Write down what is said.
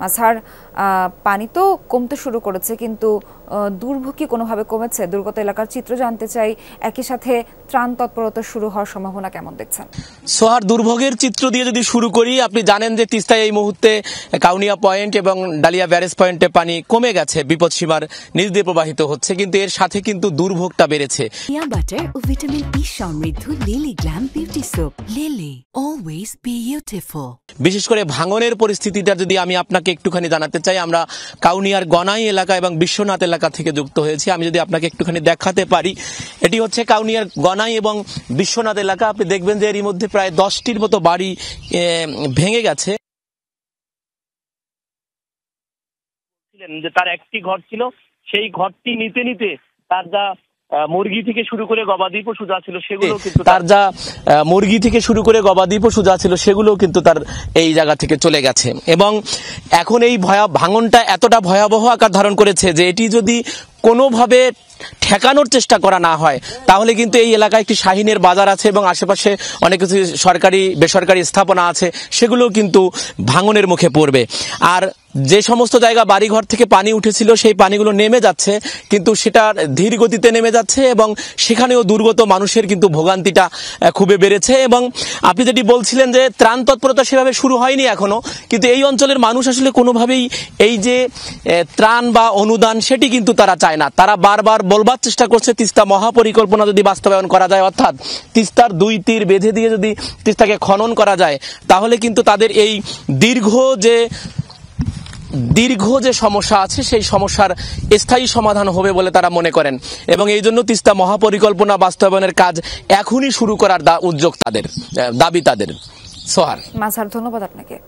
মাঝার পানি তো কমতে শুরু করেছে, কিন্তু দুর্ভোগ কি কোনোভাবে কমেছে? দুর্গত এলাকার চিত্র জানতে চাই। একই সাথে ত্রাণ তৎপরতা শুরু হওয়ার সম্ভাবনা কেমন দেখছেন? সোহার, দুর্ভোগের চিত্র দিয়ে যদি শুরু করি, আপনি জানেন যে তিস্তায় এই মুহূর্তে কাউনিয়া পয়েন্ট এবং ডালিয়া ব্যারেজ পয়েন্টে পানি কমে গেছে, বিপদসীমার নিচ দিয়ে প্রবাহিত হচ্ছে, কিন্তু এর সাথে কিন্তু দুর্ভোগটা বেড়েছে। বাটার ও ভিটামিন ই সমৃদ্ধ lily glam beauty soap. Lily, always beautiful. বিশেষ করে ভাঙনের পরিস্থিতিটা যদি আমি আপনাকে একটুখানি জানাতে চাই, আমরা কাউনিয়ার গনাই এলাকা এবং বিশ্বনাথ এলাকা থেকে যুক্ত হয়েছি। আমি যদি আপনাকে একটুখানি দেখাতে পারি, এটি হচ্ছে কাউনিয়ার গনাই এবং বিশ্বনাথ এলাকা। আপনি দেখবেন যে এরই মধ্যে প্রায় 10টির মতো বাড়ি ভেঙে গেছে। যে তার একটি ঘর ছিল, সেই ঘরটি নিতে নিতে তার যা মুরগি থেকে শুরু করে গবাদি পশু যা ছিল সেগুলো কিন্তু কিন্তু তার এই জায়গা থেকে চলে গেছে। এবং এখন এই ভাঙনটা এতটা ভয়াবহ আকার ধারণ করেছে যে এটি যদি কোনোভাবে ঠেকানোর চেষ্টা করা না হয়, তাহলে কিন্তু এই এলাকায় একটি শাহিনের বাজার আছে এবং আশেপাশে অনেক কিছু সরকারি বেসরকারি স্থাপনা আছে, সেগুলো কিন্তু ভাঙনের মুখে পড়বে। আর যে সমস্ত জায়গা বাড়িঘর থেকে পানি উঠেছিল, সেই পানিগুলো নেমে যাচ্ছে, কিন্তু সেটা ধীর গতিতে নেমে যাচ্ছে এবং সেখানেও দুর্গত মানুষের কিন্তু ভোগান্তিটা খুবই বেড়েছে। এবং আপনি যেটি বলছিলেন যে ত্রাণ তৎপরতা সেভাবে শুরু হয়নি এখনো, কিন্তু এই অঞ্চলের মানুষ আসলে কোনোভাবেই এই যে ত্রাণ বা অনুদান সেটি কিন্তু তারা চায় না। তারা বারবার বলবার চেষ্টা করছে তিস্তা মহাপরিকল্পনা যদি বাস্তবায়ন করা যায়, অর্থাৎ তিস্তার 2 তীর বেঁধে দিয়ে যদি তিস্তাকে খনন করা যায়, তাহলে কিন্তু তাদের এই দীর্ঘ যে সমস্যা আছে সেই সমস্যার স্থায়ী সমাধান হবে বলে তারা মনে করেন। এবং এই জন্য তিস্তা মহাপরিকল্পনা বাস্তবায়নের কাজ এখনই শুরু করার উদ্যোগ তাদের, দাবি তাদের। সোহার, মাঝার ধন্যবাদ আপনাকে।